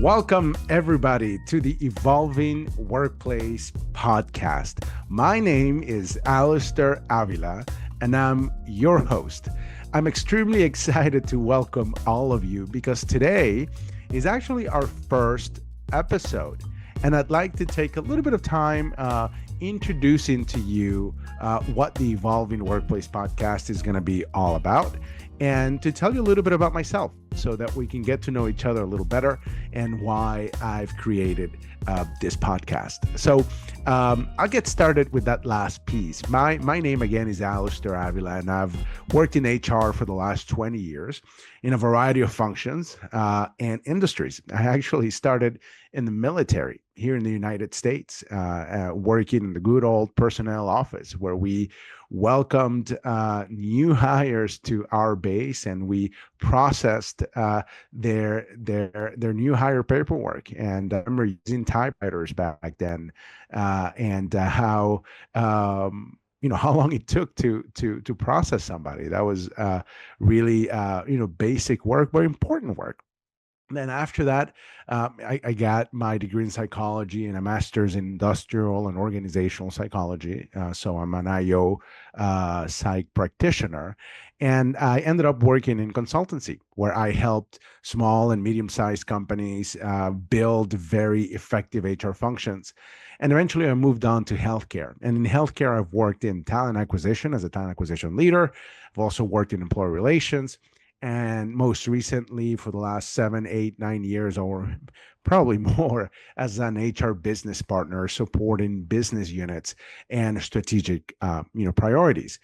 Welcome, everybody, to the Evolving Workplace podcast. My name is Alistair Avila, and I'm your host. I'm extremely excited to welcome all of you because today is actually our first episode. And I'd like to take a little bit of time introducing to you what the Evolving Workplace podcast is going to be all about, and to tell you a little bit about myself so that we can get to know each other a little better and why I've created this podcast. So I'll get started with that last piece. My name again is Alistair Avila, and I've worked in HR for the last 20 years in a variety of functions and industries. I actually started in the military here in the United States, working in the good old personnel office where we welcomed new hires to our base, and we processed their new hire paperwork. And I remember using typewriters back then, and how how long it took to process somebody. That was really basic work, but important work. And then after that, I got my degree in psychology and a master's in industrial and organizational psychology. So I'm an IO psych practitioner. And I ended up working in consultancy where I helped small and medium sized companies build very effective HR functions. And eventually I moved on to healthcare. And in healthcare, I've worked in talent acquisition as a talent acquisition leader. I've also worked in employee relations, and most recently for the last 7, 8, 9 years, or probably more, as an HR business partner supporting business units and strategic priorities.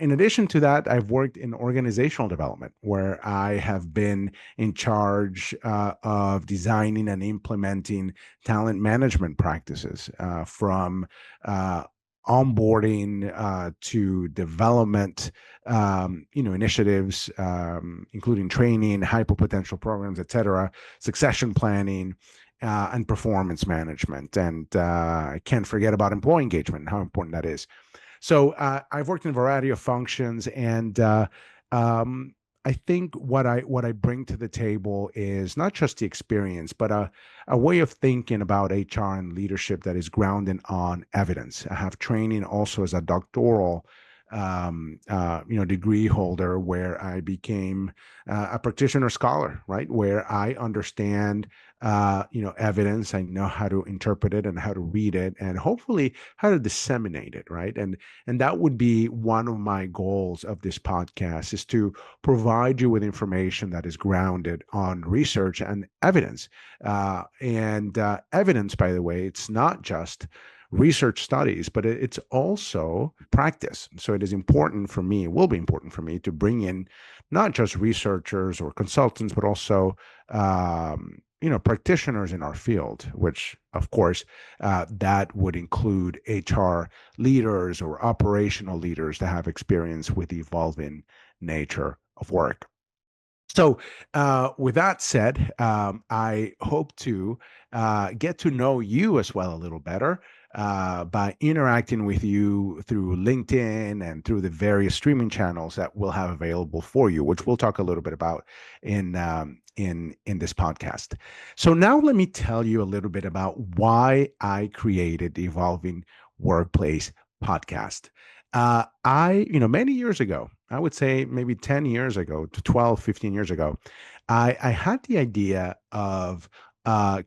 In addition to that, I've worked in organizational development where I have been in charge of designing and implementing talent management practices, from onboarding to development, initiatives, including training, hyper potential programs, et cetera, succession planning, and performance management. And I can't forget about employee engagement and how important that is. So I've worked in a variety of functions, and um, I think what I bring to the table is not just the experience, but a way of thinking about HR and leadership that is grounded on evidence. I have training also as a doctoral degree holder, where I became a practitioner scholar, right? Where I understand, evidence. I know how to interpret it and how to read it, and hopefully how to disseminate it, right? And that would be one of my goals of this podcast, is to provide you with information that is grounded on research and evidence. And evidence, by the way, it's not just research studies, but it's also practice. So it is important for me, it will be important for me to bring in not just researchers or consultants, but also practitioners in our field, which of course that would include HR leaders or operational leaders that have experience with the evolving nature of work. So, with that said, I hope to get to know you as well a little better by interacting with you through LinkedIn and through the various streaming channels that we'll have available for you, which we'll talk a little bit about in this podcast. So now let me tell you a little bit about why I created the Evolving Workplace podcast. Many years ago, I would say maybe 10 years ago to 12, 15 years ago, I had the idea of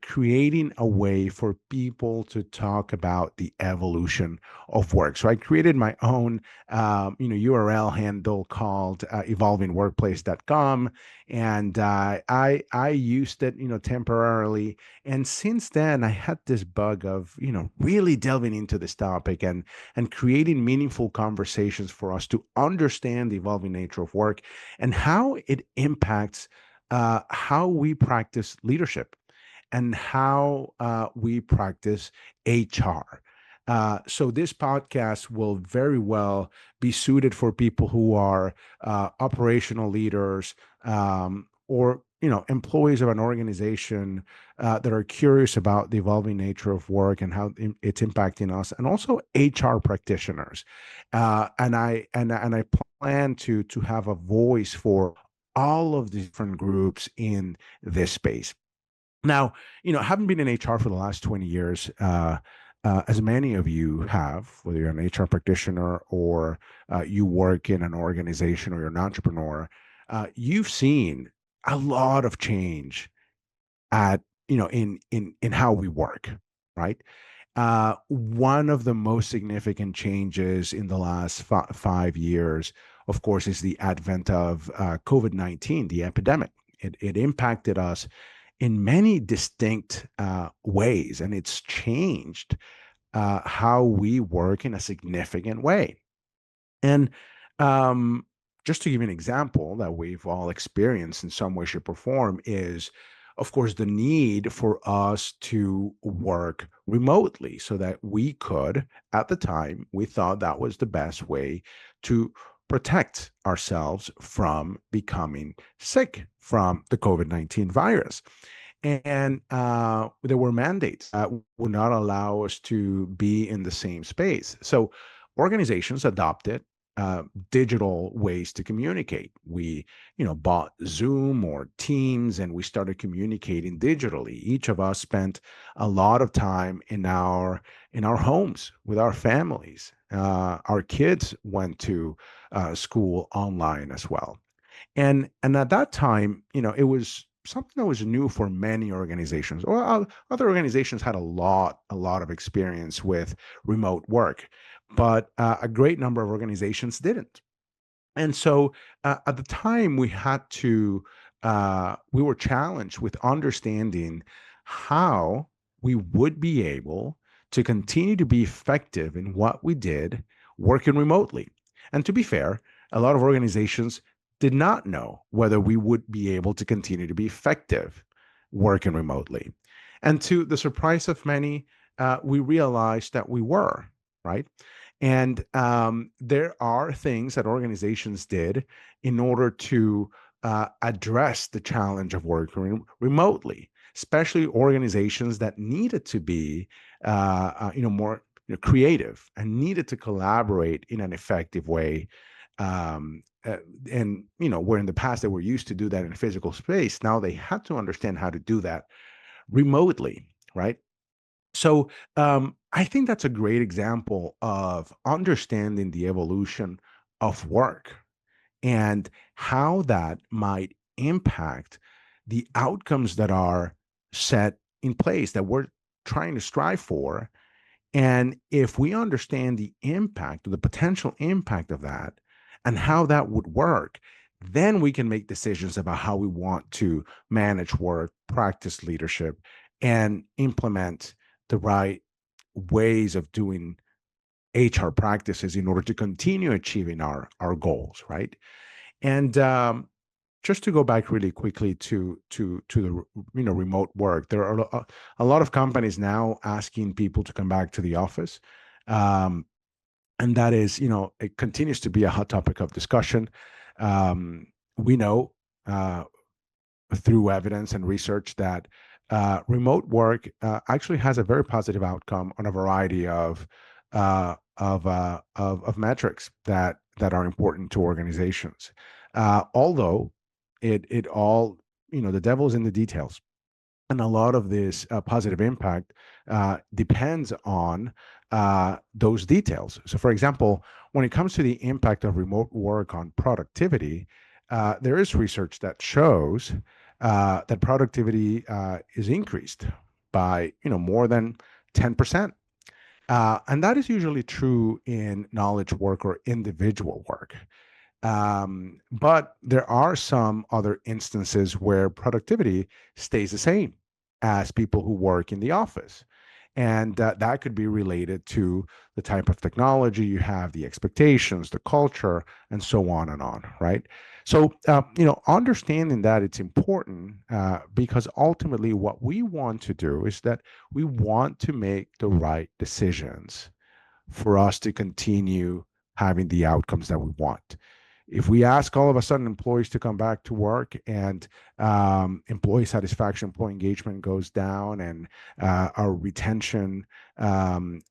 creating a way for people to talk about the evolution of work. So I created my own, URL handle called evolvingworkplace.com, and I used it, temporarily. And since then, I had this bug of, really delving into this topic and creating meaningful conversations for us to understand the evolving nature of work and how it impacts how we practice leadership and how we practice HR. So this podcast will very well be suited for people who are operational leaders, or employees of an organization that are curious about the evolving nature of work and how it's impacting us, and also HR practitioners. And I plan to have a voice for all of the different groups in this space. Now, having been in HR for the last 20 years, as many of you have, whether you're an HR practitioner or you work in an organization or you're an entrepreneur, you've seen a lot of change at in how we work, right? One of the most significant changes in the last 5 years, of course, is the advent of COVID-19, the epidemic. It impacted us in many distinct ways, and it's changed how we work in a significant way. And um, just to give you an example that we've all experienced in some way, shape, or form is, of course, the need for us to work remotely so that we could, at the time, we thought that was the best way to protect ourselves from becoming sick from the COVID-19 virus. And there were mandates that would not allow us to be in the same space. So organizations adopted uh, digital ways to communicate. We, bought Zoom or Teams, and we started communicating digitally. Each of us spent a lot of time in our homes with our families. Our kids went to school online as well. And at that time, it was something that was new for many organizations. Or other organizations had a lot of experience with remote work, but a great number of organizations didn't. And so at the time, we were challenged with understanding how we would be able to continue to be effective in what we did working remotely. And to be fair, a lot of organizations did not know whether we would be able to continue to be effective working remotely. And to the surprise of many, we realized that we were, right? And there are things that organizations did in order to address the challenge of working remotely, especially organizations that needed to be, more creative and needed to collaborate in an effective way. And where in the past they were used to do that in a physical space, now they had to understand how to do that remotely, right? So I think that's a great example of understanding the evolution of work and how that might impact the outcomes that are set in place that we're trying to strive for. And if we understand the impact or the potential impact of that and how that would work, then we can make decisions about how we want to manage work, practice leadership, and implement the right ways of doing HR practices in order to continue achieving our goals, right? And just to go back really quickly to the remote work, there are a lot of companies now asking people to come back to the office, um, and that is, it continues to be a hot topic of discussion. We know uh, through evidence and research that remote work actually has a very positive outcome on a variety of metrics that are important to organizations. Although it all, the devil's in the details, and a lot of this positive impact depends on those details. So, for example, when it comes to the impact of remote work on productivity, there is research that shows that productivity is increased by more than 10%. And that is usually true in knowledge work or individual work. But there are some other instances where productivity stays the same as people who work in the office. And that could be related to the type of technology you have, the expectations, the culture, and so on and on, right? So, understanding that it's important because ultimately what we want to do is that we want to make the right decisions for us to continue having the outcomes that we want. If we ask all of a sudden employees to come back to work and employee satisfaction, employee engagement goes down, and our retention, goes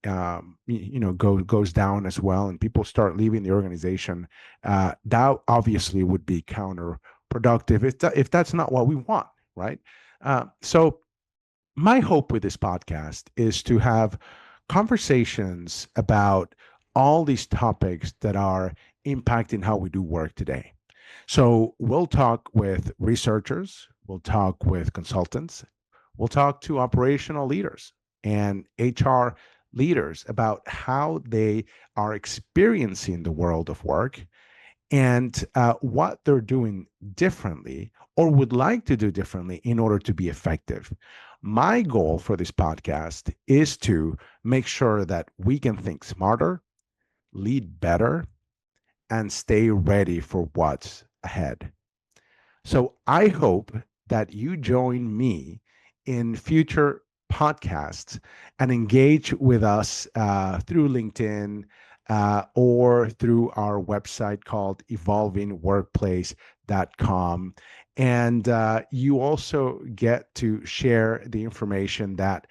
down as well, and people start leaving the organization, that obviously would be counterproductive if that's not what we want, right? So My hope with this podcast is to have conversations about all these topics that are impacting how we do work today. So we'll talk with researchers, we'll talk with consultants, we'll talk to operational leaders and HR leaders about how they are experiencing the world of work and what they're doing differently or would like to do differently in order to be effective. My goal for this podcast is to make sure that we can think smarter, lead better, and stay ready for what's ahead. So I hope that you join me in future podcasts and engage with us through LinkedIn or through our website called evolvingworkplace.com. And you also get to share the information that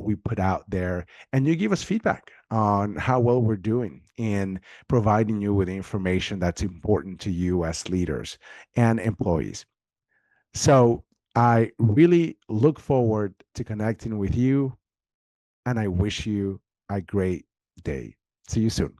we put out there, and you give us feedback on how well we're doing in providing you with information that's important to you as leaders and employees. So I really look forward to connecting with you, and I wish you a great day. See you soon.